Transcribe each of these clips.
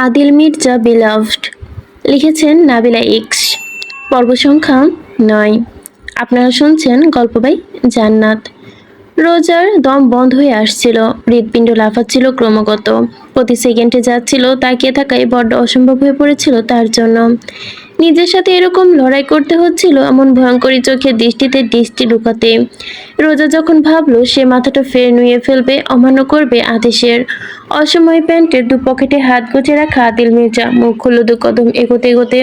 Adil Mirza Beloved, লিখেছেন Nabila x. পর্ব সংখ্যা 9। আপনারা শুনছেন গল্প বাই জান্নাত। রোজার দম বন্ধ হয়ে আসছিল, হৃৎপিণ্ড লাফাচ্ছিল ক্রমাগত, প্রতি সেকেন্ডে যাচ্ছিল। তাকিয়ে থাকাই বড্ড অসম্ভব হয়ে পড়েছিল তার জন্য। নিজের সাথে এরকম লড়াই করতে হচ্ছিল এমন ভয়ঙ্করী চোখের দৃষ্টিতে দৃষ্টি লুকাতে। রোজা যখন ভাবলো সে মাথাটা ফের নুয়ে ফেলবে, অমান্য করবে আদেশের, অসময়ে প্যান্টের দু পকেটে হাত গুজে রাখা আদিল মির্জা মুখ খুলল দু কদম এগোতে এগোতে।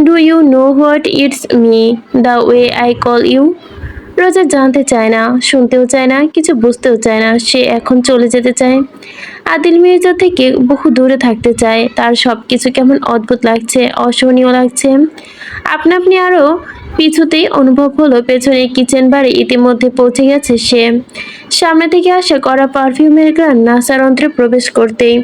Do you know what it's me, the way I call you? Roza জানতে চায় না, শুনতেও চায় না, কিছু বুঝতেও চায় না। সে এখন চলে যেতে চায়, আদিল মির্জা থেকে বহু দূরে থাকতে চায়। তার সব কিছু কেমন অদ্ভুত লাগছে, অসহনীয় লাগছে। আপনা আপনি আরও পিছুতেই অনুভব হলো পেছনে কিচেন বারে ইতিমধ্যে পৌঁছে গেছে সে। সামনে থেকে আসা কড়া পারফিউমের গ্রান নাসার অন্ত্রে প্রবেশ করতেই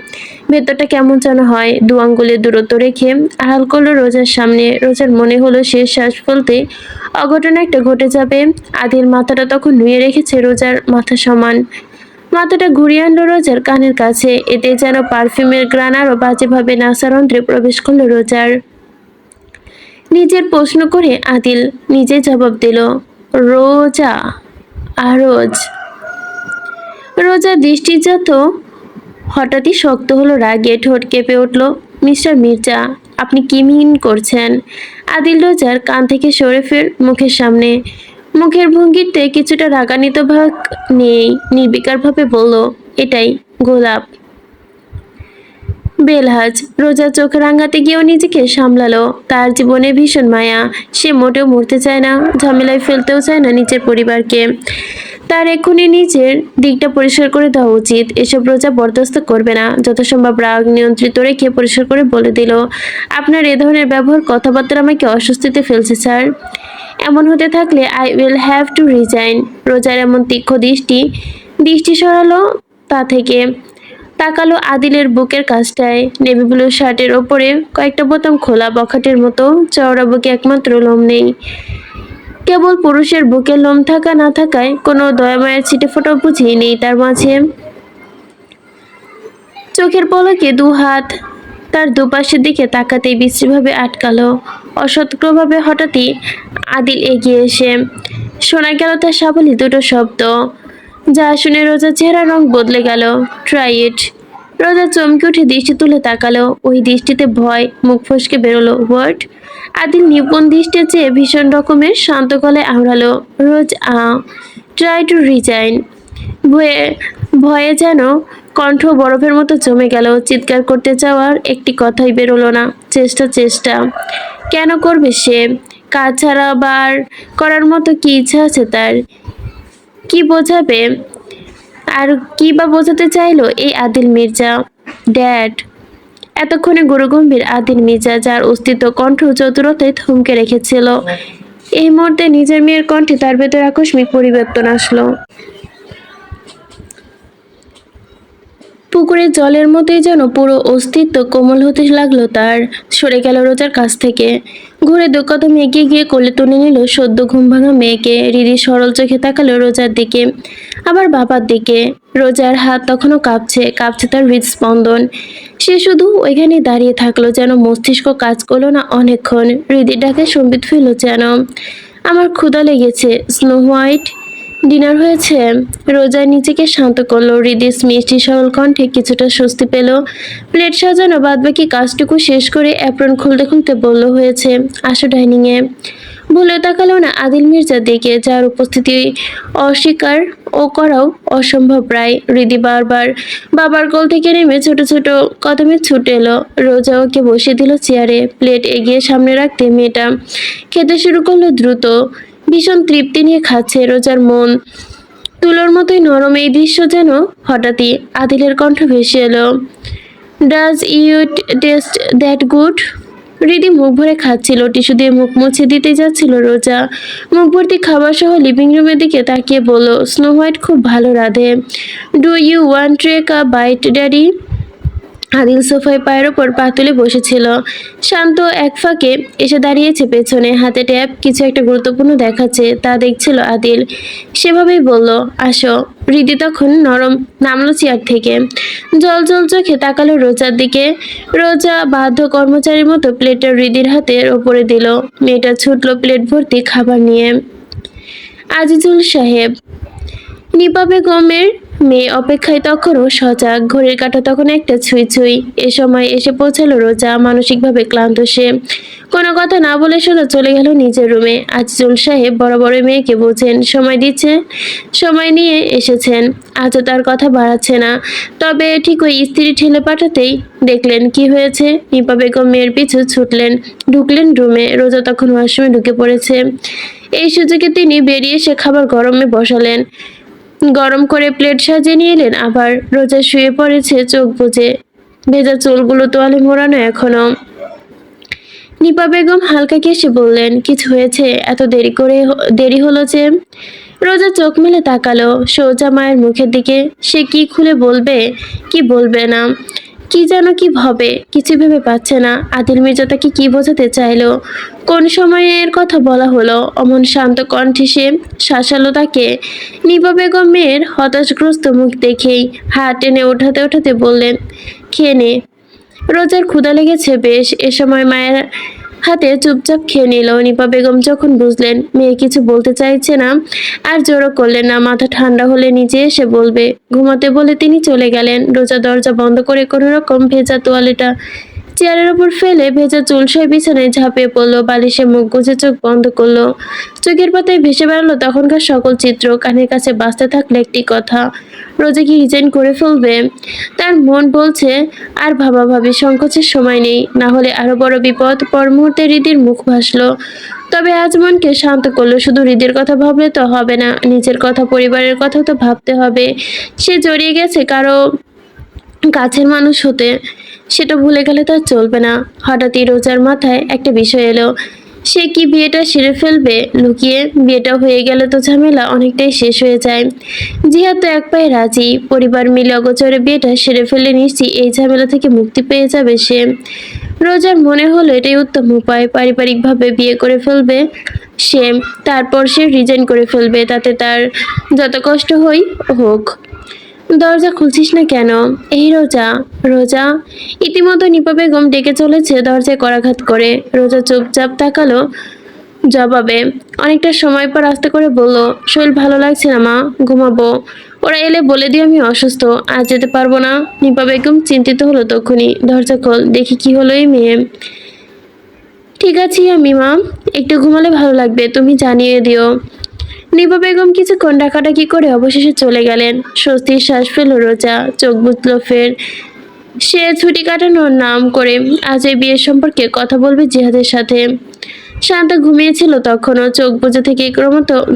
ভেতরটা কেমন যেন হয়। দু আঙ্গুলের দূরত্ব রেখে আড়াল করলো রোজার সামনে। রোজার মনে হলো শেষ শ্বাস ফেলতে অঘটন একটা ঘটে যাবে। আদিল মাথাটা তখন নুয়ে রেখেছে রোজার মাথা সমান। মাথাটা ঘুরিয়ে আনলো রোজার কানের কাছে, এতে যেন পারফিউমের গ্রান আরো বাজেভাবে নাসার অন্ত্রে প্রবেশ করলো রোজার। নিজের প্রশ্ন করে আদিল নিজে জবাব দিল, রোজা। রোজ। রোজার দৃষ্টিজাত হঠাৎই শক্ত হলো রাগে, ঠোঁট কেঁপে উঠল। মিস্টার মির্জা, আপনি কি মিন করছেন? আদিল রোজার কান থেকে সরে ফের মুখের সামনে। মুখের ভঙ্গিতে কিছুটা রাগান্বিত ভাগ নেই, নির্বিকারভাবে বলল, এটাই গোলাপ। বেলহাজ। রোজা চোখ রাঙাতে গিয়েও নিজেকে সামলালো। তার জীবনে ভীষণ মায়া, সে মোটেও মরতে চায় না, ঝামেলায় ফেলতেও চায় না নিজের পরিবারকে। তার এক্ষুনি নিজের দিকটা পরিষ্কার করে দেওয়া উচিত। এসব রোজা বরদাস্ত করবে না। যথাসম্ভব রাগ নিয়ন্ত্রিত রেখে পরিষ্কার করে বলে দিল, আপনার এ ধরনের ব্যবহার, কথাবার্তা আমাকে অস্বস্তিতে ফেলছে স্যার। এমন হতে থাকলে I will have to resign. রোজার এমন তীক্ষ্ণ দৃষ্টি সরালো তা থেকে, তাকালো আদিলের বুকের কাছটায়। নেভি ব্লু শার্টের ওপরে কয়েকটা বোতাম খোলা, বখাটের মতো চওড়া বুকে একমাত্র লোম নেই। কেবল পুরুষের বুকের লোম থাকা না থাকায় কোনো দয়ামায়ের ছিটে ফোঁটাও বুঝি নেই তার মাঝে। চোখের পলকে দু হাত তার দুপাশের দিকে তাকাতেই বিশ্রীভাবে আটকালো। অসতর্কভাবে হঠাৎই আদিল এগিয়ে এসে শোনা গেল তার সাবলীল দুটো শব্দ, যা শুনে রোজার চেহারার রং বদলে গেল। Try it. রোজা চমকে উঠে দৃষ্টি তুলে তাকালো। ওই দৃষ্টিতে ভয়, মুখ ফসকে বেরোলো, হোয়াট? আদিল নিপুণ দৃষ্টি চেয়ে ভীষণ রকমের শান্ত গলায় আওড়ালো, রোজ ট্রাই টু রিজাইন। ভয়ে ভয়ে যেন কণ্ঠ বরফের মতো জমে গেল। চিৎকার করতে চাওয়ার একটি কথাই বেরোলো না। চেষ্টা কেন করবে সে? কাজ ছাড়া বার করার মতো কি ইচ্ছা আছে তার? কি বোঝাবে আর কি বা বোঝাতে চাইলো এই আদিল মির্জা? ড্যাড। এতক্ষণে গুরুগম্ভীর আদিল মির্জা, যার অস্তিত্ব কণ্ঠ চতুরতায় থমকে রেখেছিল, এই মুহূর্তে নিজের মেয়ের কণ্ঠে তার ভেতর আকস্মিক পরিবর্তন আসলো। পুকুরের জলের মতোই যেন পুরো অস্তিত্ব কোমল হতে লাগলো তার। সরে গেল রোজার কাছ থেকে, ঘুরে দু কদম এগিয়ে গিয়ে কোলে তুলে নিল সদ্য ঘুম ভাঙা মেয়েকে। হৃদি সরল চোখে তাকালো রোজার দিকে, আবার বাবার দিকে। রোজার হাত তখনও কাঁপছে তার হৃদস্পন্দন। সে শুধু ওইখানে দাঁড়িয়ে থাকলো, যেন মস্তিষ্ক কাজ করলো না অনেকক্ষণ। হৃদির ডাকে সম্বিত হইল যেন, আমার ক্ষুধা লেগেছে স্নো হোয়াইট। ডিনার হয়েছে? রোজা নিজেকে শান্ত করলো। হৃদিস মিষ্টি সরল কণ্ঠে কিছুটা স্বস্তি পেল। প্লেট সাজানো বাদবাকি কাজটুকু শেষ করে অ্যাপ্রন খুলতে খুলতে বলল, হয়েছে, আসো ডাইনিংয়ে। ভুলেও তাকালো না আদিল মির্জার দিকে, যার উপস্থিতি অস্বীকার ও করাও অসম্ভব প্রায়। হৃদি বারবার বাবার কোল থেকে নেমে ছোট ছোট কদমে ছুটে এলো। রোজা ওকে বসিয়ে দিল চেয়ারে। প্লেট এগিয়ে সামনে রাখতে মেয়েটা খেতে শুরু করলো দ্রুত। ভীষণ তৃপ্তি নিয়ে খাচ্ছে। রোজার মন তুলোর মতোই নরম। এই দৃশ্য যেন হঠাৎই আদিলের কণ্ঠ ভেসে এলো, does you taste that good? Hridi মুখ ভরে খাচ্ছিল, টিস্যু দিয়ে মুখ মুছে দিতে যাচ্ছিল রোজা। মুখ ভর্তি খাবার সহ লিভিং রুমের দিকে তাকিয়ে বলল, স্নো হোয়াইট খুব ভালো রাঁধে। Do you want take a bite daddy? Adil সোফায় পায়ের ওপর পা তুলে বসেছিল। শান্ত এক ফাঁকে এসে দাঁড়িয়েছে পেছনে, হাতে ট্যাব, কিছু একটা গুরুত্বপূর্ণ দেখাচ্ছে, তা দেখছিল আদিল। সেভাবেই বলল, আসো। হৃদি তখন নরম নামলো চেয়ার থেকে, জল জল চোখে তাকালো রোজার দিকে। রোজা বাধ্য কর্মচারীর মতো প্লেটটা হৃদির হাতের ওপরে দিল। মেয়েটা ছুটলো প্লেট ভর্তি খাবার নিয়ে। আজিজুল সাহেব, নিপা বেগমের মেয়ে অপেক্ষায় তখনও সজাগ, ঘড়ির কাঁটা তখন একটা ছুঁই ছুঁই। এ সময় এসে পৌঁছালো রোজা, মানসিকভাবে ক্লান্ত সে। কোনো কথা না বলে সোজা চলে গেল নিজের রুমে। আজিজুল সাহেব বড় বড় মেয়েকে বোঝেন, সময় দিচ্ছে, সময় নিয়ে এসেছেন, আজও তার কথা বাড়াচ্ছে না। তবে ঠিক ওই স্ত্রী ঠেলে পাঠাতেই দেখলেন কি হয়েছে। নিপা বেগম মেয়ের পিছু ছুটলেন, ঢুকলেন রুমে। রোজা তখন ওয়াশরুমে ঢুকে পড়েছে। এই সুযোগে তিনি বেরিয়ে এসে খাবার গরমে বসালেন, গরম করে প্লেট সাজিয়ে নিয়ে এলেন। আবার রোজা শুয়ে পড়েছে চোখ বুজে, ভেজা চুলগুলো তোয়ালে মোড়ানো এখনো। নিপা বেগম হালকা কেসে বললেন, কিছু হয়েছে? এত দেরি হলো যে? রোজা চোখ মেলে তাকালো সোজা মায়ের মুখের দিকে। সে কি খুলে বলবে, কি বলবে না, কি যেন কি হবে, কিছু ভেবে পাচ্ছে না। আদিল মির্জা তাকে কি বোঝাতে চাইলো, কোন সময়ের কথা বলা হলো? অমন শান্ত কণ্ঠে সে শাসালো তাকে। নিপা বেগম মেয়ের হতাশগ্রস্ত মুখ দেখেই হাত টেনে ওঠাতে ওঠাতে বললেন, খেয়ে নে। রোজার ক্ষুধা লেগেছে বেশ। এ সময় মায়ের হাতে চুপচাপ খেয়ে নিল। নিপা বেগম যখন বুঝলেন মেয়ে কিছু বলতে চাইছে না, আর জোরও করলেন না, মাথা ঠান্ডা হলে নিজে এসে বলবে। ঘুমাতে বলে তিনি চলে গেলেন। রোজা দরজা বন্ধ করে কোনো রকম ভেজা তোয়ালেটা চেয়ারের ওপর ফেলে ভেজা চুলসায় বিছানায় ঝাঁপিয়ে পড়লো, বালিশে মুখ গুজে চোখ বন্ধ করলো। চোখের পাতায় ভেসে বেড়ালো তখনকার সকল চিত্র, কানের কাছে বাজতে থাকলো একটি কথা, রোজা কি রিজাইন করে ফেলবে? তার মন বলছে আর ভাবাভাবি সংকোচের সময় নেই, না হলে আরো বড় বিপদ। পর মুহূর্তে হৃদির মুখ ভাসলো। তবে আজ মনকে শান্ত করলো, শুধু হৃদির কথা ভাবলে তো হবে না, নিজের কথা, পরিবারের কথা তো ভাবতে হবে। সে জড়িয়ে গেছে কারো কাছের মানুষ হতে, সেটা ভুলে গেলে তার চলবে না। হঠাৎই রোজার মাথায় একটা বিষয় এলো, সে কি বিয়েটা সেরে ফেলবে লুকিয়ে? বিয়েটা হয়ে গেলে তো ঝামেলা অনেকটাই শেষ হয়ে যায়। জিহাদ তো এক পায়ে রাজি, পরিবার মিলে অগোচরে বিয়েটা সেরে ফেললে নিশ্চয়ই এই ঝামেলা থেকে মুক্তি পেয়ে যাবে সে। রোজার মনে হলো এটাই উত্তম উপায়, পারিবারিকভাবে বিয়ে করে ফেলবে সে, তারপর সে রিজাইন করে ফেলবে, তাতে তার যত কষ্ট হোক। দরজা খুলছিস না কেন? এই রোজা, রোজা। ইতিমধ্যে নিপা বেগম ডেকে চলেছে দরজায় করাঘাত করে। রোজা চুপচাপ তাকালো জবাবে। অনেকটা সময় পর আস্তে করে বলল, শরীর ভালো লাগছে না মা, ঘুমাবো। ওরা এলে বলে দিও আমি অসুস্থ, আজ যেতে পারবো না। নিপা বেগম চিন্তিত হলো তখনই। দরজা খোল, দেখি কি হলো এই মেয়ে। ঠিক আছে আমি মা, একটু ঘুমালে ভালো লাগবে, তুমি জানিয়ে দিও। নিপা বেগম কিছুক্ষণ ডাকাডাকি করে অবশেষে চলে গেলেন। স্বস্তির শ্বাস ফেল রোজা, চোখ বুঝলো ফের। সে ছুটি কাটানোর নাম করে আজ এই বিয়ের সম্পর্কে কথা বলবে জিহাদের সাথে। শান্ত ঘুমিয়েছিল তখনও, চোখ বুজে থেকে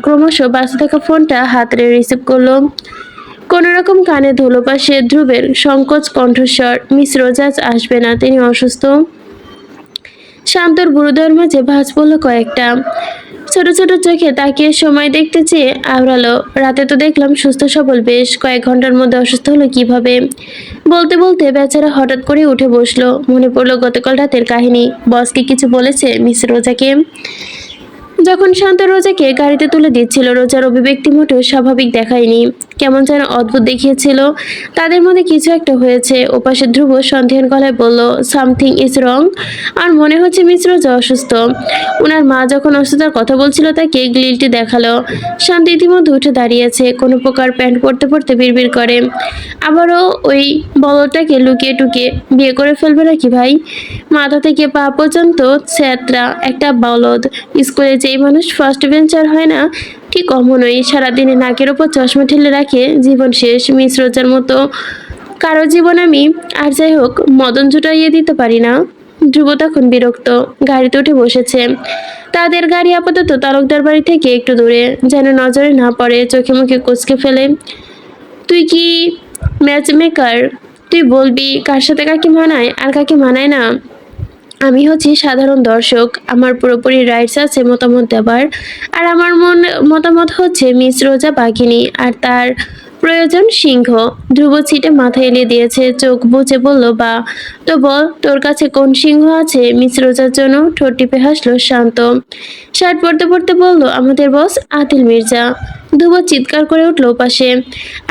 ক্রমশ বাজতে থাকা ফোনটা হাতড়ে রিসিভ করলো। কোনো রকম কানে ধুলো, পাশে ধ্রুবের সংকোচ কণ্ঠস্বর, মিস রোজা আসবে না, তিনি অসুস্থ। শান্তর গুরুদয়ের মাঝে ভাঁজ পড়লো কয়েকটা। ছোট ছোট চোখে তাকিয়ে সময় দেখতে চেয়ে আওড়ালো, রাতে তো দেখলাম সুস্থ সবল, বেশ কয়েক ঘন্টার মধ্যে অসুস্থ হলো কিভাবে? বলতে বলতে বেচারা হঠাৎ করে উঠে বসলো। মনে পড়লো গতকাল রাতের কাহিনী। বস কি কিছু বলেছে মিস রোজাকে? যখন শান্ত রোজাকে গাড়িতে তুলে দিচ্ছিল, রোজার অভিব্যক্তি মোটেও স্বাভাবিক দেখায়নি, কেমন যেন অদ্ভুত দেখিয়েছিল। তাদের মধ্যে কিছু একটা হয়েছে। ওপাশে ধ্রুব সন্দেহের গলায় বলল, সামথিং ইজ রং। আর মনে হচ্ছে মিস রোজা অসুস্থ। ওনার মা যখন অসুস্থতার কথা বলছিল তাকে গ্লিলটি দেখালো। শান্ত ইতিমধ্যে উঠে দাঁড়িয়েছে, কোনো প্রকার প্যান্ট পরতে পরতে বিড়বিড় করে, আবারও ওই বলটাকে লুকিয়ে টুকিয়ে বিয়ে করে ফেলবে নাকি ভাই? মাথা থেকে পা পর্যন্ত ছ্যাঁতরা একটা বলদ। স্কুলে যেই মানুষ ফার্স্ট বেঞ্চার হয় না, ঠিক অমনই, সারাদিনে নাকের ওপর চশমা ঠেলে রাখে, জীবন শেষ। মিস রোজার মতো কারো জীবন আমি আর যাই হোক মদন জুটাইয়ে দিতে পারি না। ধ্রুব তখন বিরক্ত, গাড়িতে উঠে বসেছে। তাদের গাড়ি আপাতত তালুকদার বাড়ি থেকে একটু দূরে, যেন নজরে না পড়ে। চোখে মুখে কুঁচকে ফেলে, তুই কি ম্যাচ মেকার? তুই বলবি কার সাথে কাকে মানায় আর কাকে মানায় না। আমি হচ্ছি সাধারণ দর্শক, আমার পুরোপুরি রাইটস আছে মতামত দেবার। আর আমার মতামত হচ্ছে মিস রোজা বাঘিনী, আর তার প্রয়োজন সিংহ। ধ্রুব ছিটে মাথা এলিয়ে দিয়েছে, চোখ বুজে বলল, বা তো বল তোর কাছে কোন সিংহ আছে? মিস রোজার জন্য ঠোঁট টিপে হাসলো শান্ত। শার্ট পরতে পরতে বলল, আমাদের বস আদিল মির্জা। ধ্রুব চিৎকার করে উঠলো পাশে,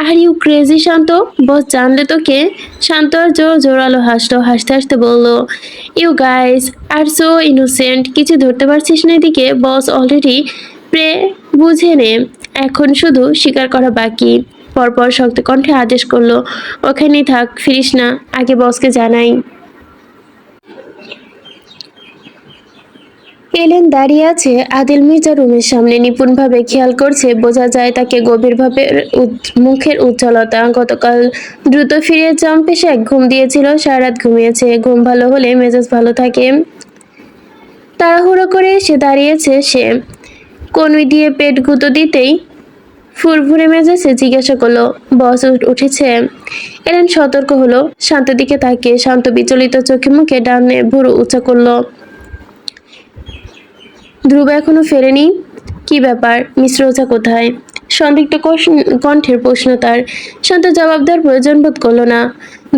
আর ইউ ক্রেজি শান্ত, বস জানলে তোকে? শান্ত আর জোরালো হাসলো, হাসতে হাসতে বলল, you guys are so innocent, কিছু ধরতে পারছিস না এদিকে? বস অলরেডি প্রে বুঝে নে, এখন শুধু স্বীকার করা বাকি। পরপর শক্ত কণ্ঠে আদেশ করলো, ওখানেই থাক, ফিরিস না, আগে বসকে জানাই। এলেন দাঁড়িয়ে আছে আদিল মির্জা রুমের সামনে, নিপুণভাবে খেয়াল করছে, বোঝা যায় তাকে গভীরভাবে মুখের উজ্জ্বলতা। গতকাল দ্রুত ফিরে পেশে এক ঘুম দিয়েছিল, সারা রাত ঘুমিয়েছে। ঘুম ভালো হলে মেজাজ ভালো থাকে। তাড়াহুড়ো করে এসে দাঁড়িয়েছে সে, কনুই দিয়ে পেট গুঁতো দিতেই ফুরফুরে মেজাজে জিজ্ঞাসা করলো, বস উঠেছে? এলেন সতর্ক হলো, শান্তের দিকে তাকিয়ে শান্ত বিচলিত চোখে মুখে ডানে ভুরু উঁচা করলো। ধ্রুব এখনো ফেরেনি? কি ব্যাপার, মিস রোজা কোথায়? সন্দিগ্ধ কণ্ঠের প্রশ্ন তার। শান্ত জবাব দেওয়ার প্রয়োজন বোধ করলো না,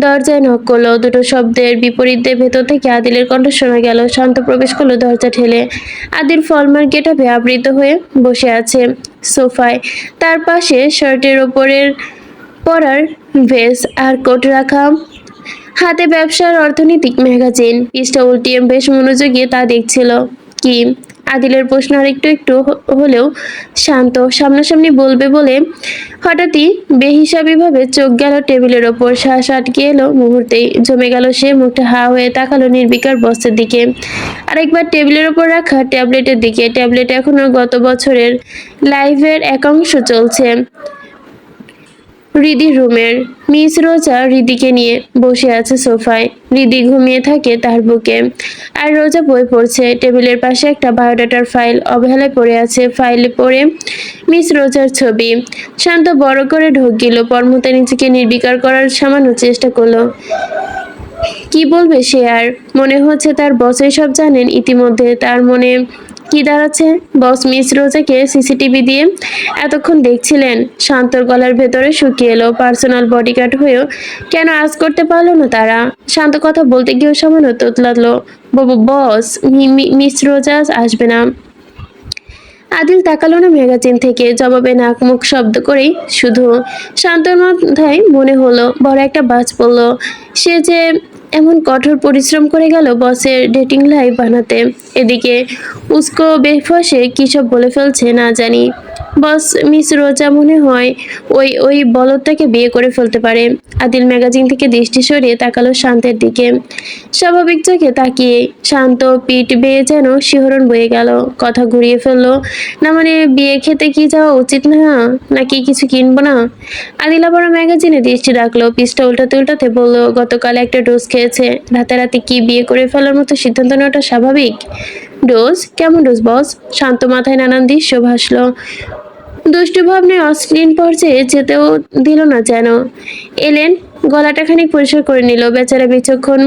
দরজায় নক করলো। দুটো শব্দের বিপরীতে ভেতর থেকে আদিলের কণ্ঠ শোনা গেল। শান্ত প্রবেশ করলো দরজা ঠেলে। আদিল ফলমার গেটাপে আবৃত হয়ে বসে আছে সোফায়, তার পাশে শার্টের ওপরের পরার ভেস আর কোট রাখা, হাতে ব্যবসার অর্থনৈতিক ম্যাগাজিন। পৃষ্ঠা উল্টিয়ে বেশ মনোযোগী তা দেখছিল। কি? আদিলের প্রশ্ন আর একটু একটু হলেও শান্ত সামনাসামনি বলবে বলে হঠাৎই বেহিসাবিভাবে চোখ গেল টেবিলের ওপর। শ্বাস আটকে এলো মুহূর্তেই, জমে গেল সে। মুখটা হা হয়ে তাকালো নির্বিকার বস্তের দিকে, আরেকবার টেবিলের ওপর রাখা ট্যাবলেটের দিকে। ট্যাবলেট এখনো গত বছরের লাইভের একাংশ চলছে। রিদির রুমের। মিস রোজা রিদিকে নিয়ে বসে আছে সোফায়। রিদি ঘুমিয়ে থাকে তার বুকে, আর রোজা বই পড়ছে। টেবিলের পাশে একটা বায়োডাটার ফাইল অবহেলায় পড়ে আছে, ফাইলে পড়ে মিস রোজার ছবি। শান্ত বড় করে ঢোক গেল, পরমুহূর্তে নিজেকে নির্বিকার করার সামান্য চেষ্টা করলো। কি বলবে সে আর? মনে হচ্ছে তার বস সব জানেন ইতিমধ্যে। তার মনে কি দাঁড়াচ্ছে, বস মিস রোজাকে সিসিটিভি দিয়ে এতক্ষণ দেখছিলেন। শান্তর গলার ভেতরে শুকিয়ে এলো, পার্সোনাল বডিগার্ড হয়েও কেন আজ করতে পারলো না তারা? শান্ত কথা বলতে গিয়েও সামান্য তোতলালো, বস মিস রোজা আসবে না। আদিল তাকালো না ম্যাগাজিন থেকে, জবাবে নাক মুখ শব্দ করেই শুধু। শান্তর মাথায় মনে হলো বড় একটা বাজ পড়লো। সে যে এমন কঠোর পরিশ্রম করে গেল বসের ডেটিং লাইফ বানাতে, এদিকে উস্কো বেফসে কী সব বলে ফেলছে না জানি। বস মিস রোজা মনে হয় ওই বলদটাকে বিয়ে করে ফেলতে পারে। আদিল ম্যাগাজিন থেকে দৃষ্টি সরিয়ে তাকালো শান্তের দিকে। স্বাভাবিক চোখে তাকিয়ে শান্ত পিঠ বেয়ে যেন শিহরণ বয়ে গেল। কথা ঘুরিয়ে ফেললো, না মানে বিয়ে খেতে কি যাওয়া উচিত না, নাকি কিছু কিনবো না? আদিল আবার ম্যাগাজিনে দৃষ্টি রাখলো, পৃষ্ঠা উল্টাতে উল্টাতে বলল, গতকাল একটা ডোজ খেয়েছে, রাতারাতি কি বিয়ে করে ফেলার মতো সিদ্ধান্ত নেওয়াটা স্বাভাবিক? ডোজ? কেমন ডোজ বস? শান্ত মাথায় নানান দৃশ্য ভাসলো। দুষ্টু ভাবনায় অশ্লীল পর্যায়ে যেতেও দিল না যেন। এলেন গলাটা খানিক পরিষ্কার করে নিল, বেচারা বিচক্ষণ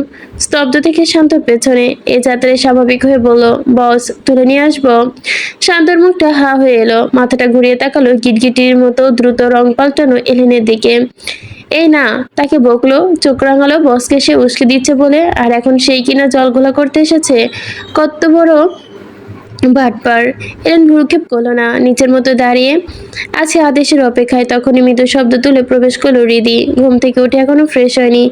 স্তব্ধ থেকে শান্ত পেছনে এ যাত্রায় স্বাভাবিক হয়ে বলল, বস তুলে নিয়ে আসবো? শান্তর মুখটা হা হয়ে এলো, মাথাটা ঘুরিয়ে তাকালো গিটগিটির মতো দ্রুত রং পাল্টানো এলেনের দিকে। এই না, তাকে বকলো, চোখ রাঙালো, বসকে সে উস্কে দিচ্ছে বলে, আর এখন সেই কিনা জলঘোলা করতে এসেছে। কত বড় বাটপার! এলেন ভ্রুক্ষেপ করলো না, নিচের মতো দাঁড়িয়ে আছে আদেশের অপেক্ষায়। তখনই মৃদু শব্দ তুলে প্রবেশ করলো রিদি। ঘুম থেকে উঠে এখনো ফ্রেশ হয়নি,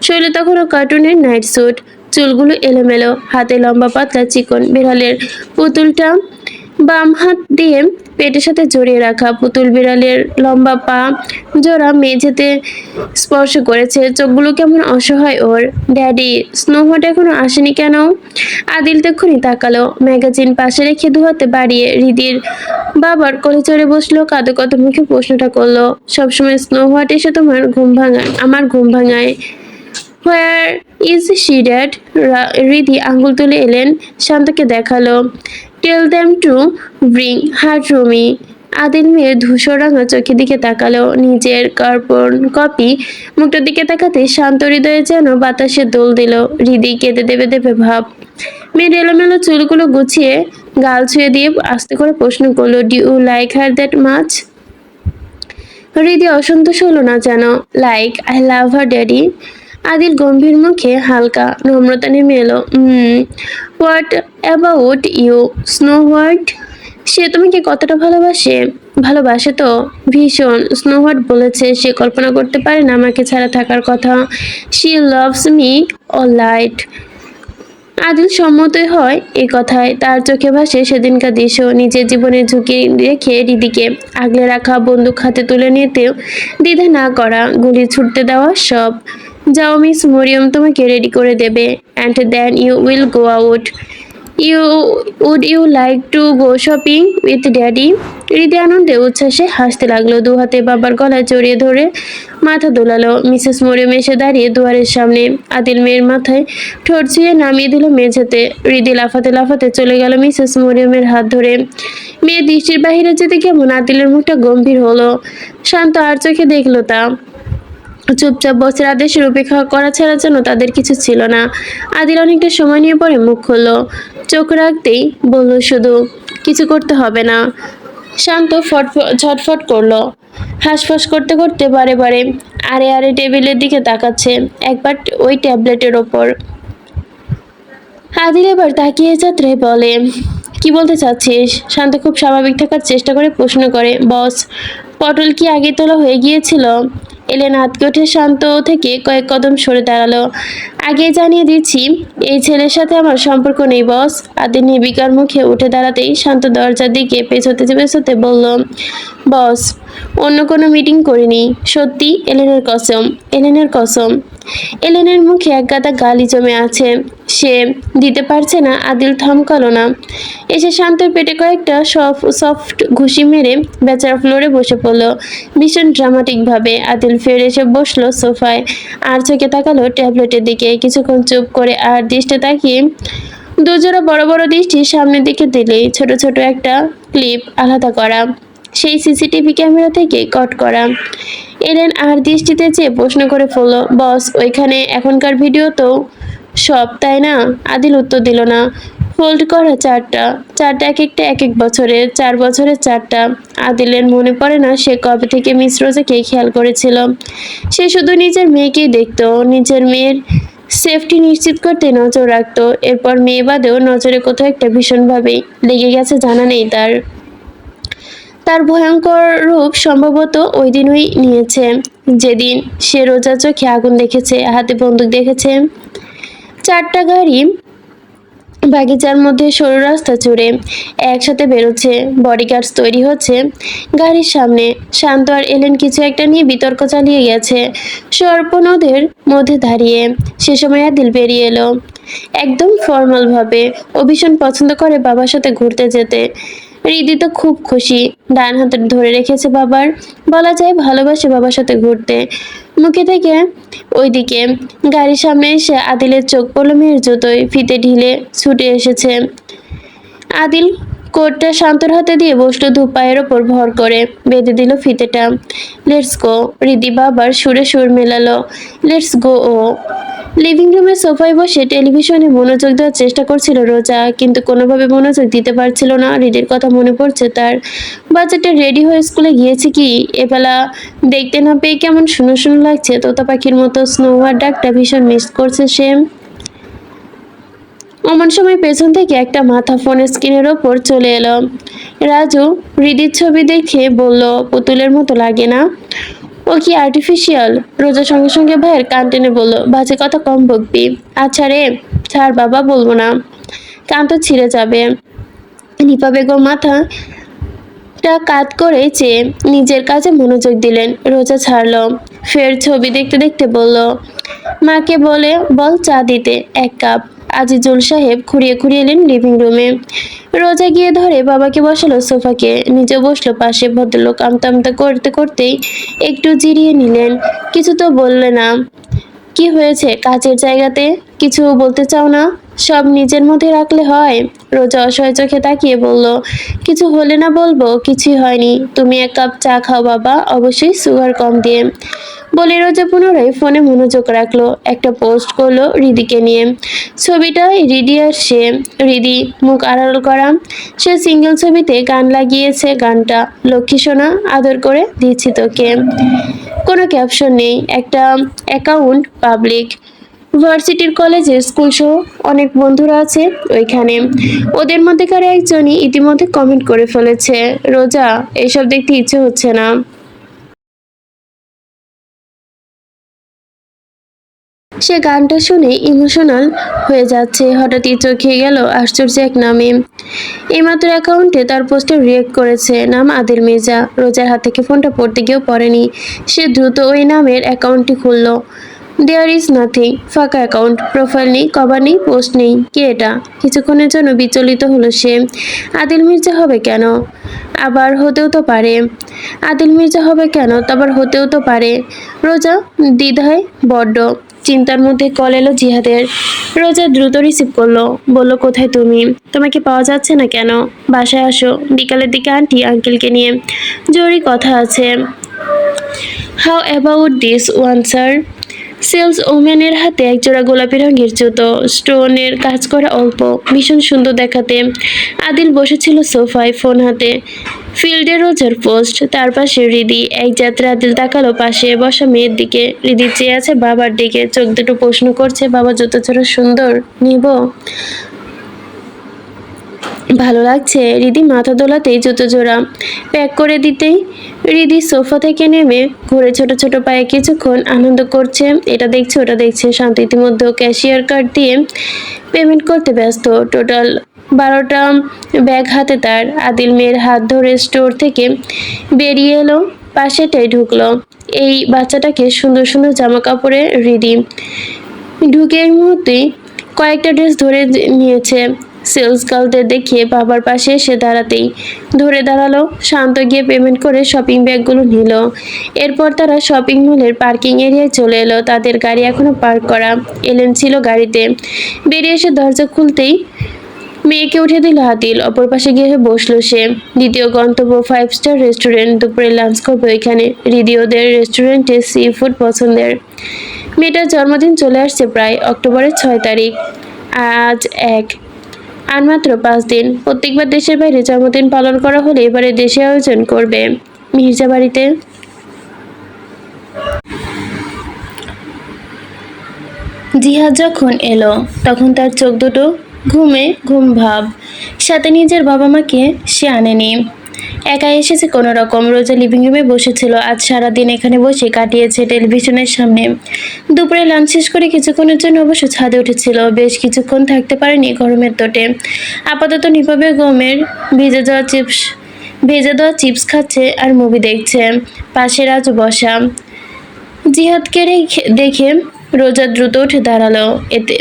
শরীরে তখনও কার্টুনের নাইট স্যুট, চুলগুলো এলোমেলো, হাতে লম্বা পাতলা চিকন বিড়ালের পুতুলটা বাম হাত দিয়ে পেটের সাথে জড়িয়ে রাখা। পুতুল বিড়ালের লম্বা পা জোড়া মেঝেতে স্পর্শ করেছে। চোখগুলো কেমন অসহায় ওর। ড্যাডি, স্নো হোয়াইট এখনো আসেনি কেন? আদিল তক্ষুনি তাকালো, ম্যাগাজিন পাশে রেখে দুহাতে বাড়িয়ে রিদির বাবার কোলে চড়ে বসলো। কাঁদো কাঁদো মুখে প্রশ্নটা করলো, সবসময় স্নো হোয়াইট এসে তোমার ঘুম ভাঙায়, আমার ঘুম ভাঙায়। Where is she dad? Ridi আঙ্গুল তুলে এলেন শান্তকে দেখালো, tell them to bring her to me. Adil মেয়ের ধূসরাঙা চোখের দিকে তাকালো, নিজের কার্বন কপি মুখটার দিকে তাকাতে শান্ত হৃদয়ে যেন বাতাসে দোল দিল। হৃদি কেঁদে দেবে দেবে ভাব। মেয়ের এলোমেলো চুলগুলো গুছিয়ে গাল ছুঁয়ে দিয়ে আস্তে করে প্রশ্ন করলো, do you like her that much? হৃদয় অসন্তোষ হলো না যেন। Like I love her daddy. Adil গম্ভীর মুখে হালকা নম্রতা নেমে এলো। What about you, Snow White? সে তোমাকে কতটা ভালোবাসে? ভালোবাসে তো ভীষণ। স্নো হোয়াইট বলেছে সে কল্পনা করতে পারে না আমাকে ছাড়া থাকার কথা। She loves me all right. Adil সম্মতই হয় এ কথায়। তার চোখে ভাসে সেদিনকার দৃশ্য। নিজের জীবনের ঝুঁকি রেখে রিদিকে আগলে রাখা, বন্দুক হাতে তুলে নিতেও দ্বিধা না করা, গুলি ছুটতে দেওয়া সব। যাও মিস মরিয়ম, তোমাকে রেডি করে দেবে। And then you will go out. You like to go shopping with daddy? হৃদয় আনন্দে উচ্ছ্বাসে হাসতে লাগলো। দু হাতে বাবার গলায় জড়িয়ে ধরে মাথা দোলালো। মিসেস মরিয়ম এসে দাঁড়িয়ে দুয়ারের সামনে। আদিল মেয়ের মাথায় ঠোঁট ছুঁয়ে নামিয়ে দিল মেঝেতে। হৃদয় লাফাতে লাফাতে চলে গেল মিসেস মরিয়মের হাত ধরে। মেয়ে দৃষ্টির বাহিরে যেতে কেমন আদিলের মুখটা গম্ভীর হলো। শান্ত আর চোখে দেখলো তা। চুপচাপ বসে আদেশের উপেক্ষা করা ছাড়া যেন তাদের কিছু ছিল না। আদিল অনেকটা সময় নিয়ে পরে মুখ খুলল। চোখ রাখতেই বলল, শুধু কিছু করতে হবে না। শান্ত ঝটফট করলো, হাঁসফাঁস করতে করতে বারে বারে আরে আরে টেবিলের দিকে তাকাচ্ছে, একবার ওই ট্যাবলেটের ওপর। আদিল এবার তাকিয়ে যাত্রায় বলে, কি বলতে চাচ্ছিস? শান্ত খুব স্বাভাবিক থাকার চেষ্টা করে প্রশ্ন করে, বস, পটল কি আগে তোলা হয়ে গিয়েছিল? এলেন আতকে ওঠে শান্ত থেকে কয়েক কদম সরে দাঁড়ালো। আগেই জানিয়ে দিচ্ছি, এই ছেলের সাথে আমার সম্পর্ক নেই বস। আদিল নির্বিকার মুখে উঠে দাঁড়াতেই শান্ত দরজার দিকে পেছোতে পেছোতে বলল, বস, অন্য কোনো মিটিং করিনি, সত্যি এলেনের কসম। এলেনের কসম। এলেনের মুখে একগাদা গালি জমে আছে, সে দিতে পারছে না। আদিল থমকালো না। এসে শান্তর পেটে কয়েকটা সফট ঘুষি মেরে বেচারা ফ্লোরে বসে পড়লো ভীষণ ড্রামাটিক ভাবে। আদিল ফের এসে বসলো সোফায়, আর চোখে তাকালো ট্যাবলেটের দিকে। কিছুক্ষণ চুপ করে আর দৃষ্টি তাকিয়ে দুজোড়া বড় বড় দৃষ্টি সামনের দিকে দিলেই ছোট ছোট একটা ক্লিপ আলাদা করা, সেই সিসিটিভি ক্যামেরা থেকে কট করা। এলেন আর দৃষ্টিতে চেয়ে প্রশ্ন করে ফেলল, বস, ওইখানে এখনকার ভিডিও তো সব, তাই না? আদিল উত্তর দিল না। ফোল্ড করা চারটা এক একটা এক এক বছরের, 4 বছরের চারটা। আদিলের মনে পড়ে না সে কবে থেকে মিস রোজাকে খেয়াল করেছিল। সে শুধু নিজের মেয়েকেই দেখতো, নিজের মেয়ের সেফটি নিশ্চিত করতে নজর রাখতো। এরপর মেয়ে বাদেও নজরে কোথাও একটা ভীষণভাবেই লেগে গেছে, জানা নেই তার। তার ভয়ঙ্কর রূপ সম্ভবত ওই দিনই নিয়েছে, যেদিন সে রোজা চোখে আগুন দেখেছে, হাতে বন্দুক দেখেছে। চারটা গাড়ি বাগিচার মধ্যে সরু রাস্তা জুড়ে একসাথে বেরোচ্ছে, বডিগার্ডস তৈরি হচ্ছে গাড়ির সামনে। শান্ত আর এলেন কিছু একটা নিয়ে বিতর্ক চালিয়ে গেছে সর্পনদের মধ্যে দাঁড়িয়ে। সে সময় আদিল বেরিয়ে এলো একদম ফর্মাল ভাবে। ও ভীষণ পছন্দ করে বাবার সাথে ঘুরতে যেতে। হৃদি তো খুব খুশি, ডান হাতে ধরে রেখেছে বাবার, বলা যায় ভালোবাসে বাবার সাথে ঘুরতে। মুখে থেকে ওইদিকে গাড়ির সামনে এসে আদিলের চোখ পড়ল মেয়ের জুতোয়, ফিতে ঢিলে ছুটে এসেছে। আদিল কোটটা শান্তর হাতে দিয়ে বসলো, দু পায়ের ওপর ভর করে বেঁধে দিল ফিতেটা। Let's go. হৃদি বাবার সুরে সুর মেলালো, লেটস গো। ও লিভিং রুমের সোফায় বসে টেলিভিশনে মনোযোগ দেওয়ার চেষ্টা করছিল রোজা, কিন্তু কোনোভাবে মনোযোগ দিতে পারছিল না। হৃদির কথা মনে পড়ছে তার। বাচ্চাটা রেডি হয়ে স্কুলে গিয়েছে কি? এবেলা দেখতে না পেয়ে কেমন শুনো শুনো লাগছে, তোতা পাখির মতো। স্নো হোয়াইট ডাকটা ভীষণ মিস করছে সে। এমন সময় পেছন থেকে একটা মাথা ফোনের স্ক্রিনের ওপর চলে এলো। রাজু হৃদির ছবি দেখে বলল, পুতুলের মতো লাগে না? ও কি আর্টিফিশিয়াল? রোজা সঙ্গে সঙ্গে ভাইয়ের কান টেনে বলল, বাজে কথা কম বকবি। আচ্ছা রে, ছাড় বাবা, বলবো না, কান তো ছিঁড়ে যাবে। নিপা বেগম মাথাটা কাত করে চেয়ে নিজের কাজে মনোযোগ দিলেন। রোজা ছাড়লো। ফের ছবি দেখতে দেখতে বলল, মাকে বলে বল চা দিতে 1 কাপ। আজিজুল সাহেব খুঁড়িয়ে খুঁড়িয়ে এলেন লিভিং রুমে। রোজা গিয়ে ধরে বাবাকে বসালো সোফাকে, নিজে বসলো পাশে। ভদ্রলোক আমতা আমতা করতে করতেই একটু জিরিয়ে নিলেন। কিছু তো বললে না? কি হয়েছে? কাজের জায়গাতে কিছু বলতে চাও না? সব নিজের মধ্যে রাখলে হয়? রোজা অসহায় চোখে তাকিয়ে বলল, কিছু হলে না বলবো কিছুই হয়নি। তুমি এক কাপ চা খাও বাবা, অবশ্যই সুগার কম দিয়ে। বলে রোজা পুনরায় ফোনে মনোযোগ রাখলো। একটা পোস্ট করলো হৃদিকে নিয়ে। ছবিটায় হৃদি আর সে, হৃদি মুখ আড়াল করা। সে সিঙ্গেল ছবিতে গান লাগিয়েছে, গানটা লক্ষ্মী সোনা আদর করে দিচ্ছি তোকে। কোনো ক্যাপশন নেই, একটা অ্যাকাউন্ট পাবলিক। ভার্সিটির কলেজের স্কুল সহ অনেক বন্ধুরা আছে ওইখানে। ওদের মধ্যে কারো একজনই ইতিমধ্যে কমেন্ট করে ফেলেছে, রোজা এইসব দেখতে ইচ্ছে হচ্ছে না। সে গানটা শুনে ইমোশনাল হয়ে যাচ্ছে। হঠাৎই চোখে গেল আশ্চর্য এক নামে। এইমাত্র অ্যাকাউন্টে তার পোস্টে রিয়েক্ট করেছে, নাম আদিল মির্জা। রোজার হাত থেকে ফোনটা পড়তে গিয়েও পড়েনি। সে দ্রুত ওই নামের অ্যাকাউন্টটি খুলল। দেয়ার ইজ নাথিং, ফাঁকা অ্যাকাউন্ট, প্রোফাইল নেই, কভার নেই, পোস্ট নেই। কে এটা? কিছুক্ষণের জন্য বিচলিত হলো সে। আদিল মির্জা হবে কেন? আবার হতেও তো পারে। আদিল মির্জা হবে কেন? আবার হতেও তো পারে। রোজা দ্বিধায় বড্ড। চিন্তার মধ্যে কল এলো জিহাদের। রোজা দ্রুত রিসিভ করলো। বলল, কোথায় তুমি? তোমাকে পাওয়া যাচ্ছে না কেন? বাসায় আসো, বিকালের দিকে আন্টি আঙ্কেলকে নিয়ে জরুরি কথা আছে। How about this one sir? Sales ওম্যানের হাতে একজোড়া গোলাপি রঙের জুতো, স্টোনের কাজ করা অল্প, ভীষণ সুন্দর দেখাতে। আদিল বসেছিল সোফায়, ফোন হাতে। ফিল্ডে রোজার পোস্ট, তার পাশে হৃদি। এক যাত্রা আদিল তাকালো পাশে বসা মেয়ের দিকে। হৃদি চেয়ে আছে বাবার দিকে, চোখ দুটো প্রশ্ন করছে, বাবা জুতো জোড়া সুন্দর, নিব? ভালো লাগছে? হৃদি মাথা দোলাতেই জুতো জোড়া প্যাক করে দিতেই হৃদি সোফা থেকে নেমে ঘুরে ছোট ছোট পায়ে কিছুক্ষণ আনন্দ করছে। এটা দেখছে ওটা দেখছে। শান্ত ইতিমধ্যে ক্যাশিয়ার কার্ড দিয়ে পেমেন্ট করতে ব্যস্ত। টোটাল 12টা ব্যাগ হাতে তার। আদিল মেয়ের হাত ধরে স্টোর থেকে বেরিয়ে এলো, পাশেটাই ঢুকলো। এই বাচ্চাটাকে সুন্দর সুন্দর জামা কাপড়ে হৃদি ঢুকে এই মুহূর্তেই কয়েকটা ড্রেস ধরে নিয়েছে। সেলস গার্লদের দেখিয়ে বাবার পাশে এসে দাঁড়াতেই ধরে দাঁড়ালো। শান্ত গিয়ে পেমেন্ট করে শপিং ব্যাগগুলো নিল। এরপর তারা শপিং মলের পার্কিং এরিয়ায় চলে এলো। তাদের গাড়ি এখনো পার্ক করা। এলেন ছিল গাড়িতে। বেরিয়ে এসে দরজা খুলতেই মেয়েকে উঠে দিল আদিল। অপর পাশে গিয়ে বসলো সে। দ্বিতীয় গন্তব্য 5 স্টার রেস্টুরেন্ট। দুপুরে লাঞ্চ করবে ওইখানে। হৃদি ওদের রেস্টুরেন্টে সি ফুড পছন্দের। মেয়েটার জন্মদিন চলে আসছে প্রায়, অক্টোবরের 6 তারিখ। আজ এক, আর মাত্র 5 দিন। প্রত্যেকবার দেশের বাইরে জন্মদিন পালন করা হলে এবারে দেশে আয়োজন করবে মির্জা বাড়িতে। জিহাদ যখন এলো তখন তার চোখ দুটো ঘুমে ঘুম ভাব। সাথে নিজের বাবা মাকে সে আনেনি, একা এসেছে কোনো রকম। রোজা লিভিং রুমে বসেছিল। আজ সারাদিন এখানে বসে কাটিয়েছে টেলিভিশনের সামনে। দুপুরে লাঞ্চ শেষ করে কিছুক্ষণের জন্য অবশ্য ছাদে উঠেছিল। বেশ কিছুক্ষণ থাকতে পারেনি গরমের তোটে। আপাতত নিপা বেগমের ভেজে দেওয়া চিপস খাচ্ছে আর মুভি দেখছে। পাশে রাজু বসা। জিহাদকে দেখে রোজা দ্রুত উঠে দাঁড়ালো। এতে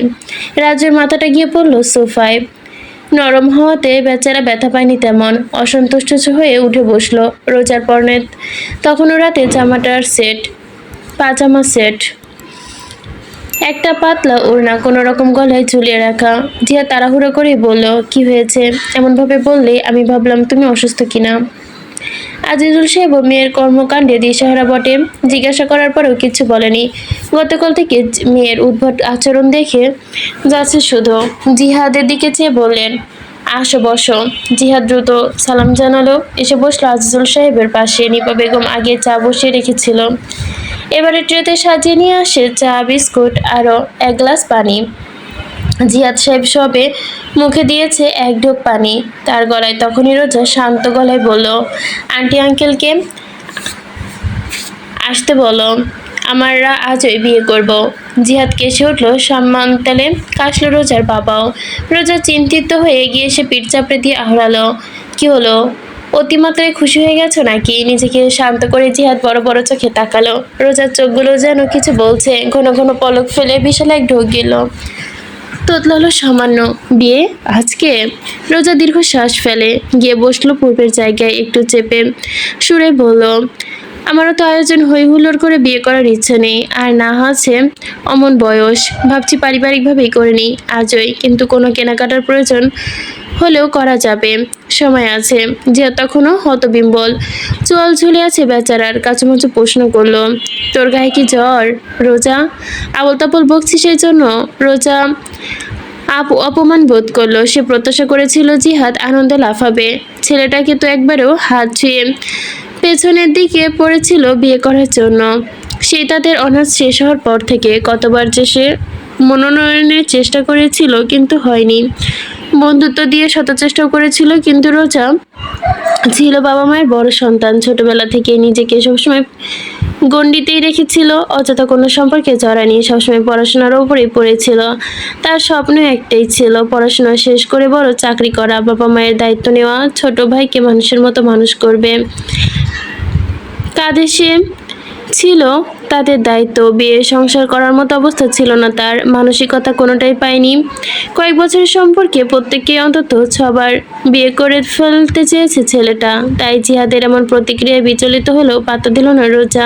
রাজুর মাথাটা গিয়ে পড়লো সোফায়। নরম হওয়াতে বেচারা ব্যথা পায়নি তেমন। অসন্তুষ্ট হয়ে উঠে বসলো। রোজার পরনে তখনও রাতে পাজামা সেট, একটা পাতলা ওড়না কোনো রকম গলায় ঝুলিয়ে রাখা। জিয়া তাড়াহুড়ো করে বলল, কি হয়েছে? এমনভাবে বললে আমি ভাবলাম তুমি অসুস্থ কিনা। আজিজুল সাহেব মেয়ের কর্মকাণ্ডে দিশেহারা বটে। জিজ্ঞাসা করার পরেও কিছু বলেনি। গতকাল থেকে মেয়ের উদ্ভট আচরণ দেখে যাচ্ছে শুধু। জিহাদের দিকে চেয়ে বললেন, আসো বসো। জিহাদ দ্রুত সালাম জানালো। এসে বসলো আজিজুল সাহেবের পাশে। নিপা বেগম আগে চা বসিয়ে রেখেছিল। এবারে ট্রেতে সাজিয়ে নিয়ে আসে চা, বিস্কুট আরও 1 গ্লাস পানি। জিহাদ সাহেব সবে মুখে দিয়েছে 1 ঢোক পানি। তার গলায় তখনই রোজা শান্ত গলায় বলল, আন্টি আঙ্কেলকে আসতে বলো, আমরা আজই বিয়ে করব। জিহাদ কেসে উঠল, সম্মান তালে কাশলো রোজার বাবাও। রোজা চিন্তিত হয়ে এগিয়ে এসে পিঠ চাপড়ে দিয়ে আহড়ালো, কি হলো? অতিমাত্রায় খুশি হয়ে গেছো নাকি? নিজেকে শান্ত করে জিহাদ বড় বড় চোখে তাকালো। রোজার চোখগুলো যেন কিছু বলছে। ঘন ঘন পলক ফেলে বিশাল এক ঢোক গেল। তোতলালো সামান্য। বিয়ে আজকে? রোজা দীর্ঘশ্বাস ফেলে গিয়ে বসলো পূর্বের জায়গায়। একটু চেপে সুরে বলল, আমারও তো আয়োজন হই হুল্লোড় করে বিয়ে করার ইচ্ছে নেই, আর না আছে অমন বয়স। ভাবছি পারিবারিকভাবেই করে নিই আজই, কিন্তু কোনো কেনাকাটার প্রয়োজন হলেও করা যাবে, সময় আছে। যে তখনও হতবিম্বল, চোয়াল ঝুলে আছে বেচারার। কাচুমাচু প্রশ্ন করলো, তোর গায়ে কি জ্বর রোজা? আবল তাবল বকছি সেই জন্য? রোজা অপমান বোধ করলো। সে প্রত্যাশা করেছিল জিহাদ আনন্দে লাফাবে। ছেলেটাকে তো একবারও হাত ছুঁয়ে পেছনের দিকে পড়েছিল বিয়ে করার জন্য। সেই তাদের অনার্স শেষ হওয়ার পর থেকে কতবার যে সে মনোনয়নের চেষ্টা করেছিল, কিন্তু হয়নি। বন্ধুত্ব দিয়ে শত চেষ্টাও করেছিল, কিন্তু রোজা ছিল বাবা মায়ের বড় সন্তান। ছোটবেলা থেকে নিজেকে সবসময় গণ্ডিতেই রেখেছিল, অযথা কোনো সম্পর্কে জড়ায়নি। সবসময় পড়াশোনার উপরেই পড়েছিল। তার স্বপ্ন একটাই ছিল, পড়াশোনা শেষ করে বড় চাকরি করা, বাবা মায়ের দায়িত্ব নেওয়া, ছোট ভাইকে মানুষের মতো মানুষ করবে। কাঁধে সে ছিল তাদের দায়িত্ব। বিয়ে সংসার করার মতো অবস্থা ছিল না তার, মানসিকতা কোনোটাই পায়নি। কয়েক বছরের সম্পর্কে প্রত্যেককে অন্তত 6বার বিয়ে করে ফেলতে চেয়েছে ছেলেটা। তাই জিহাদের এমন প্রতিক্রিয়ায় বিচলিত হলেও পাত্তা দিল না রোজা।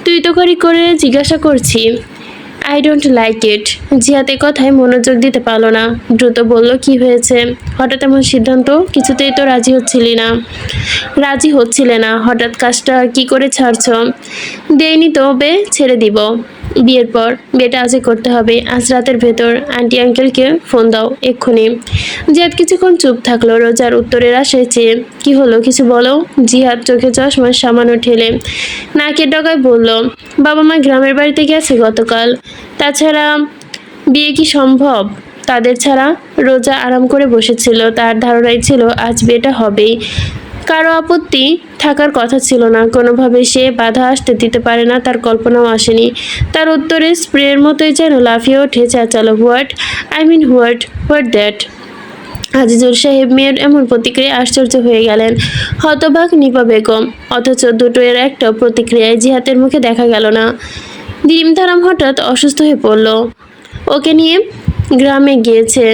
তুই তো করে জিজ্ঞাসা করছি। I don't like it. জিহাদের কথায় মনোযোগ দিতে পারল না, দ্রুত বলল, কি হয়েছে? হঠাৎ এমন সিদ্ধান্ত? কিছুতেই তো রাজি হচ্ছিলে না, হঠাৎ কাজটা কি করে ছাড়ছ? দেয়নি তবে ছেড়ে দিব বিয়ের পর। বিয়েটা আজই করতে হবে, আজ রাতের ভেতর। আন্টি আঙ্কেলকে ফোন দাও এক্ষুনি। জিহাদ কিছুক্ষণ চুপ থাকলো, রোজার উত্তরের আশায় চেয়ে। কি হলো, কিছু বলো। জিহাদ চোখে চশমা সামান্য ঠেলে নাকের ডগায় বলল, বাবা মা গ্রামের বাড়িতে গেছে গতকাল। তাছাড়া বিয়ে কি সম্ভব তাদের ছাড়া? রোজা আরাম করে বসেছিল, তার ধারণাই ছিল আজ বিয়েটা হবেই। কারো আপত্তি থাকার কথা ছিল না, কোনোভাবে সে বাধা আসতে দিতে পারে না, তার কল্পনাও আসেনি। তার উত্তরে স্প্রের মতোই যেন লাফিয়ে ওঠে চেঁচালো, হোয়াট দ্যাট? আজিজুল সাহেব মেয়ের এমন প্রতিক্রিয়া আশ্চর্য হয়ে গেলেন। হতবাক নিপা বেগম। অথচ দুটো এর একটা প্রতিক্রিয়ায় জিহাদের মুখে দেখা গেল না। দিমধারাম হঠাৎ অসুস্থ হয়ে পড়ল, ওকে নিয়ে গ্রামে গিয়েছে।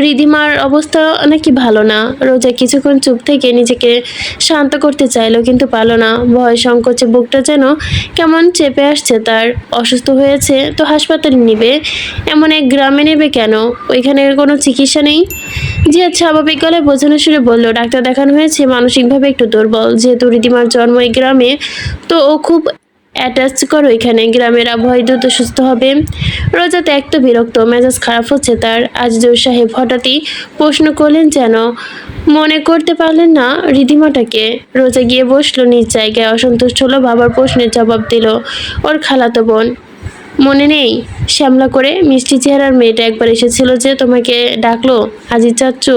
রিধিমার অবস্থা নাকি ভালো না। রোজা কিছুক্ষণ চুপ থেকে নিজেকে শান্ত করতে চাইলো, কিন্তু পারল না। ভয় সংকোচে বুকটা যেন কেমন চেপে আসছে তার। অসুস্থ হয়েছে তো হাসপাতালে নিবে, এমন এক গ্রামে নেবে কেন? ওইখানে কোনো চিকিৎসা নেই? জিহাদ স্বাভাবিক গলায় বোঝানো সুরে বলল, ডাক্তার দেখানো হয়েছে, মানসিকভাবে একটু দুর্বল। যেহেতু রিধিমার জন্ম এই গ্রামে, তো ও খুব অ্যাটাচ করো এখানে। গ্রামের আবহাওয়ায় দ্রুত সুস্থ হবে। রোজা তো একটু বিরক্ত, মেজাজ খারাপ হচ্ছে তার। আজিজুর সাহেব হঠাৎই প্রশ্ন করলেন যেন, মনে করতে পারলেন না রিধিমাটাকে। রোজা গিয়ে বসলো নিজ জায়গায়, অসন্তুষ্ট হলো, বাবার প্রশ্নের জবাব দিল। ওর খালাতো বোন মনে নেই? শ্যামলা করে মিষ্টি চেহারার মেয়েটা একবার এসেছিল যে, তোমাকে ডাকলো আজি চাচ্চু।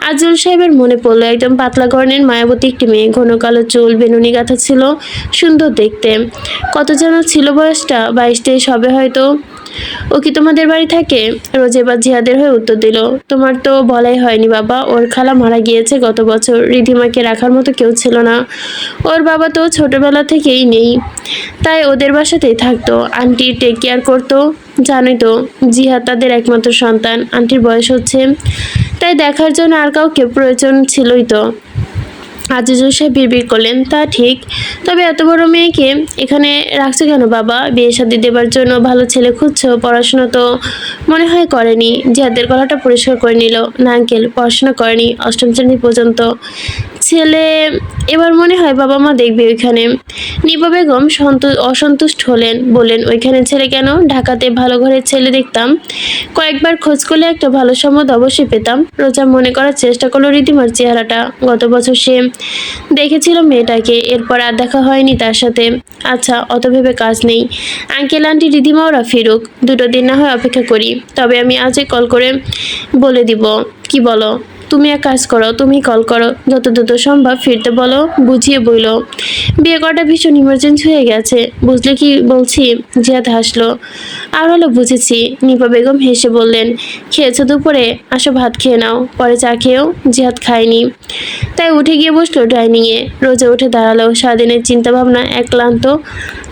আজল সাহেবের মনে পড়লো, একদম পাতলা গড়নের মায়াবতী একটি মেয়ে, ঘন কালো চুল, বেনুনি গাঁথা ছিল, সুন্দর দেখতে। কত যেন ছিল বয়সটা, 22-23 হবে হয়তো। ও কি তোমাদের বাড়ি থাকে? রোজ এবার জিহাদের হয়ে উত্তর দিল, তোমার তো বলাই হয়নি বাবা, ওর খালা মারা গিয়েছে গত বছর। রিধিমাকে রাখার মতো কেউ ছিল না, ওর বাবা তো ছোটবেলা থেকেই নেই, তাই ওদের বাসাতেই থাকতো। আন্টি টেক কেয়ার করতো। জানোই তো জিহাদ তাদের একমাত্র সন্তান, আন্টির বয়স হচ্ছে, তাই দেখার জন্য আর কাউকে প্রয়োজন ছিলই তো। আজিজুল সাহেব বিড়বিড় করলেন, তা ঠিক, তবে এত বড় মেয়েকে এখানে রাখছো কেন বাবা? বিয়ে শাদী দেবার জন্য ভালো ছেলে খুঁজছো? পড়াশোনা তো মনে হয় করেনি। জিহাদের গলাটা পরিষ্কার করে নিল, না আঙ্কেল, পড়াশোনা করেনি, 8ম শ্রেণী পর্যন্ত। ছেলে এবার মনে হয় বাবা মা দেখবে ওইখানে। নিপা বেগম অসন্তুষ্ট হলেন, বললেন, ওইখানে ছেলে কেন? ঢাকাতে ভালো ঘরের ছেলে দেখতাম, কয়েকবার খোঁজ করলে একটা ভালো সম্বন্ধ অবশ্যই পেতাম। রোজা মনে করার চেষ্টা করলো রিধিমার চেহারাটা। গত বছর সে দেখেছিল মেয়েটাকে, এরপর আর দেখা হয়নি তার সাথে। আচ্ছা, অত ভেবে কাজ নেই। আঙ্কেল আন্টি রিধিমা ওরা ফিরুক, 2 দিন না হয় অপেক্ষা করি। তবে আমি আজই কল করে বলে দিব। কি বলো? তুমি এক কাজ করো, তুমি কল করো, যত দ্রুত সম্ভব ফিরতে বলো, বুঝিয়ে বইলো। বিয়ে করাটা ভীষণ ইমার্জেন্সি হয়ে গেছে, বুঝলে কি বলছি? জিহাদ হাসলো, আর হলো বুঝেছি। নিপা বেগম হেসে বললেন, খেয়েছো দুপুরে? আসো ভাত খেয়ে নাও, পরে চা খেয়েও। জিহাদ খায়নি, তাই উঠে গিয়ে বসলো ডাইনিংয়ে। রোজা উঠে দাঁড়ালো, সারাদিনের চিন্তাভাবনা এক ক্লান্ত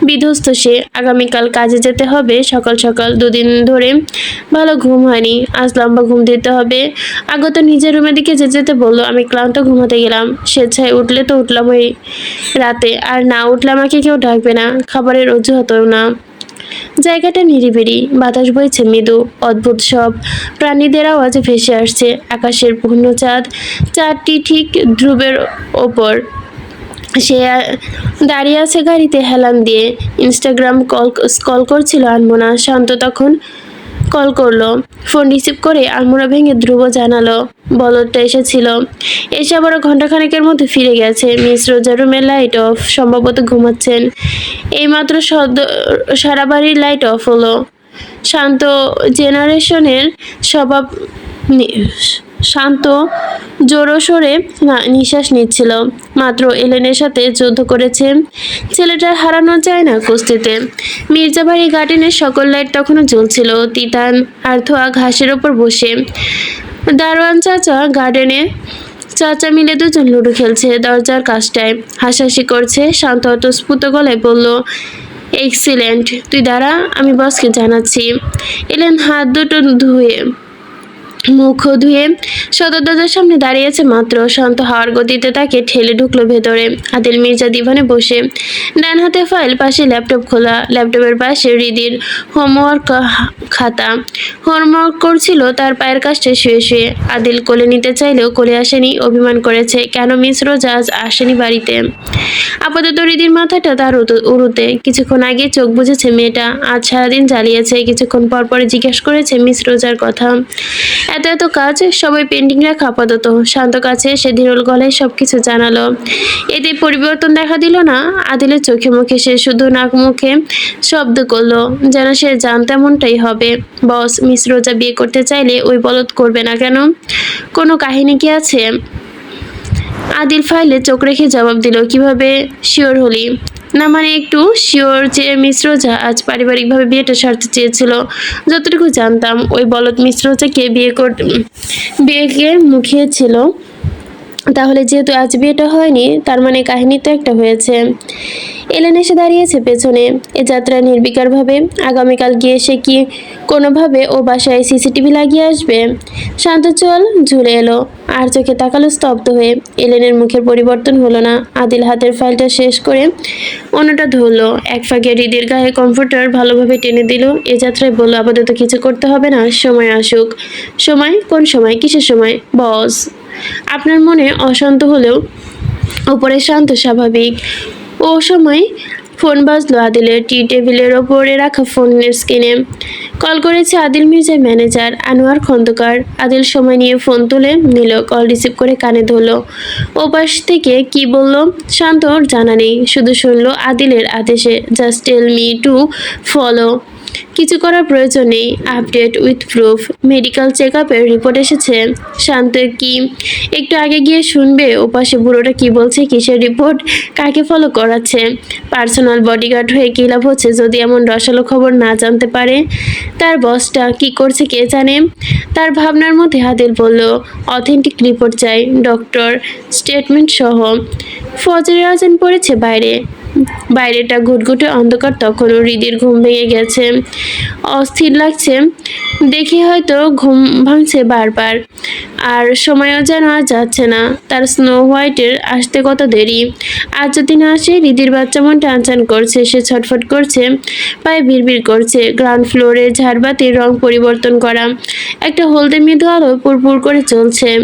বিধ্বস্ত সে। আগামীকাল কাজে যেতে হবে সকাল সকাল। 2 দিন ধরে ভালো ঘুম হয়নি, আজ লম্বা ঘুম দিতে হবে। আগত নিজের রুমে বিছানার দিকে যেতে যেতে বলল, আমি ক্লান্ত, ঘুমাতে গেলাম। স্বেচ্ছায় উঠলে তো উঠলাম ওই রাতে, আর না উঠলে আমাকে কেউ ডাকবে না, খাবারের অজুহাতেও না। জায়গাটা নিরিবিলি, বাতাস বইছে মৃদু, অদ্ভুত সব প্রাণীদের আওয়াজ ভেসে আসছে। আকাশের পূর্ণ চাঁদ, চাঁদটি ঠিক ধ্রুবের ওপর। সে দাঁড়িয়ে আছে গাড়িতে হেলান দিয়ে। ইনস্টাগ্রাম কল করছিল আনমোনা। শান্ত তখন কল করলো। ফোন রিসিভ করে আলমোড়া ভেঙে ধ্রুব জানালো বলদটা এসেছিল, এসে আবার ঘন্টাখানেকের মধ্যে ফিরে গেছে। মিস রোজা রুমের লাইট অফ, সম্ভবত ঘুমাচ্ছেন। এইমাত্র সারা বাড়ির লাইট অফ হলো। শান্ত জেনারেশনের স্বভাব নি- শান্ত জোরো সরে নিঃশ্বাস নিচ্ছিল। মাত্র এলেনের সাথে যুদ্ধ করেছে, ছেলেটার হারানো যায় না কুস্তিতে। মির্জাবাড়ি গার্ডেনের সকল লাইট তখনও জ্বলছিল। তিতান আর ধোয়া ঘাসের ওপর বসে। দারোয়ান চাচা মিলে দুজন লুডো খেলছে দরজার কাছটায়। হাসাহাসি করছে। শান্ত অতস্ফুত গলায় বলল, এক্সিলেন্ট, তুই দাঁড়া, আমি বসকে জানাচ্ছি। এলেন হাত দুটো ধুয়ে মুখ ধুয়ে সদর দরজার সামনে দাঁড়িয়েছে মাত্র। শান্ত হাওয়ার গতিতে তাকে ঠেলে ঢুকলো ভেতরে। আদিল মির্জা দিভানে বসে, ডান হাতে ফাইল, পাশে ল্যাপটপ খোলা। ল্যাপটপের পাশে হৃদির হোমওয়ার্ক খাতা। হোমওয়ার্ক করছিল তার পায়ের কাছে শুয়ে শুয়ে। আদিল কোলে নিতে চাইলেও কোলে আসেনি, অভিমান করেছে। কেন মিস রোজা আজ আসেনি বাড়িতে? আপাতত হৃদির মাথাটা তার উড়ুতে। কিছুক্ষণ আগে চোখ বুঝেছে মেয়েটা, আজ সারাদিন জ্বালিয়েছে। কিছুক্ষণ পর পরে জিজ্ঞেস করেছে মিস রোজার কথা। এত এত কাজ, সবাই পেন্টিং রাখা আপাতত। শান্ত কাছে সে ধীরল গলায় সবকিছু জানালো। এতে পরিবর্তন দেখা দিল না আদিলের চোখে মুখে। সে শুধু নাক মুখে শব্দ করলো, যেন সে জানতে এমনটাই হবে। বস, মিস রোজা বিয়ে করতে চাইলে ওই বলদ করবে না কেন? কোনো কাহিনী কি আছে? আদিল ফাইলে চোখ রেখে জবাব দিল, কিভাবে শিওর হলি? না মানে একটু শিওর যে মিস রোজা আজ পারিবারিকভাবে বিয়েটা সারতে চেয়েছিল। যতটুকু জানতাম ওই বলদ মিস রোজাকে বিয়েকে মুখিয়েছিল। তাহলে যেহেতু আজ বিয়েটা হয়নি, তার মানে কাহিনী তো একটা হয়েছে। এলেন এসে দাঁড়িয়েছে পেছনে। এ যাত্রা নির্বিকারভাবে। আগামীকাল গিয়ে সে কি কোনোভাবে ও বাসায় সিসিটিভি লাগিয়ে আসবে? শান্ত চল ঝুলে এলো, আর চোখে তাকালো স্তব্ধ হয়ে। এলেনের মুখের পরিবর্তন হলো না। আদিল হাতের ফাইলটা শেষ করে অন্যটা ধরলো। এক ফাঁকে হৃদির গায়ে কমফোর্টার ভালোভাবে টেনে দিল। এ যাত্রায় বলল, আপাতত কিছু করতে হবে না, সময় আসুক। সময়? কোন সময়? কিসের সময়? বস, আপনার মনে অশান্ত হলেও ওপরে শান্ত স্বাভাবিক। ও সময় ফোন বাজলো আদিলের। টি টেবিলের ওপরে রাখা ফোনের স্ক্রিনে কল করেছে আদিল মির্জার ম্যানেজার আনোয়ার খন্দকার। আদিল সময় নিয়ে ফোন তুলে নিল, কল রিসিভ করে কানে ধরলো। ওপাশ থেকে কি বলল শান্তর জানা নেই, শুধু শুনলো আদিলের আদেশে, just tell me to follow. কিছু করার প্রয়োজন নেই, আপডেট উইথ প্রুফ। মেডিকেল চেক আপের রিপোর্ট এসেছে। শান্ত কি একটু আগে গিয়ে শুনবে ওপাশে বুড়োটা কি বলছে, কিসের রিপোর্ট, কাকে ফলো করাচ্ছে? পার্সোনাল বডিগার্ড হয়ে কী লাভ হচ্ছে যদি এমন রসালো খবর না জানতে পারে? তার বসটা কি করছে কে জানে। তার ভাবনার মধ্যে আদিল বলল, অথেন্টিক রিপোর্ট চাই, ডক্টর স্টেটমেন্ট সহ। ফজরের আজান পড়েছে বাইরে। বাইরেটা ঘুটঘুটে অন্ধকার। তখনও হৃদির ঘুম ভেঙে গেছে। অস্থির লাগছে দেখে, হয়তো ঘুম ভাঙছে বারবার। আর সময়ও যেন আর যাচ্ছে না। তার স্নো হোয়াইটের আসতে কত দেরি। আজ যদি না আসে, হৃদির বাচ্চা মন টানচান করছে। সে ছটফট করছে, পায়ে বিড়বিড় করছে। গ্রাউন্ড ফ্লোরে ঝাড়বাতির রং পরিবর্তন করা। একটা হলদে মৃদু আলো পুরপুর করে চলছে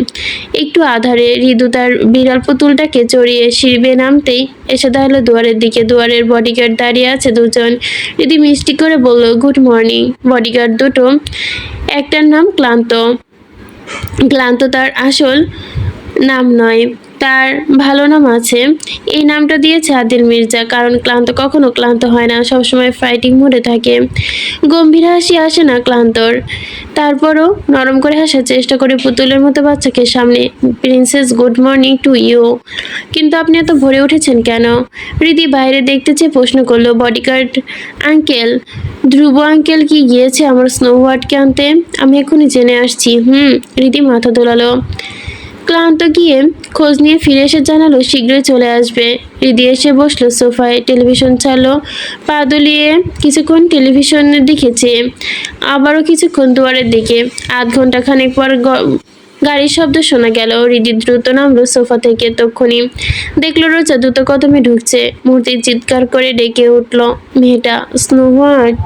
একটু আধারে। হৃদু তার বিড়াল পুতুলটাকে চড়িয়ে সিঁড়ি বেয়ে নামতেই এসে দাঁড়ালো দুয়ারের দিকে। দুয়ারের বডিগার্ড দাঁড়িয়ে আছে দুজন। হৃদি মিষ্টি করে বলল, গুড মর্নিং। বডিগার্ড দুটো, একটার নাম ক্লান্ত। ক্লান্ত তার আসল নাম নয়, তার ভালো নাম আছে। এই নামটা দিয়েছে আদিল মির্জা কারণ ক্লান্ত কখনো ক্লান্ত হয় না, সবসময় ফাইটিং মোডে থাকে। গম্ভীর হাসি আসে না ক্লান্তর। তারপরও নরম করে হাসার চেষ্টা করে পুতুলের মতো বাচ্চাকে সামনে। Princess, good morning to you. কিন্তু আপনি এত ভরে উঠেছেন কেন? হৃদি বাইরে দেখতে চেয়ে প্রশ্ন করলো। বডিগার্ড আঙ্কেল, ধ্রুব আঙ্কেল কি গিয়েছে আমার স্নো হোয়াইটকে আনতে? আমি এখনই জেনে আসছি। হৃদি মাথা দোলালো। ক্লান্ত গিয়ে খোঁজ নিয়ে ফিরে এসে জানালো শীঘ্রই চলে আসবে। হৃদি এসে বসলো সোফায়, টেলিভিশন চালো, পা দুলিয়ে কিছুক্ষণ টেলিভিশনের দিকে চেয়ে আবারও কিছুক্ষণ দুয়ারের দিকে। আধ ঘন্টা খানেক পর গাড়ির শব্দ শোনা গেল। হৃদি দ্রুত নামলো সোফা থেকে। তক্ষুনি দেখলো রোজা দ্রুত কদমে ঢুকছে। মুহূর্তে চিৎকার করে ডেকে উঠল, মেয়েটা। Snow white.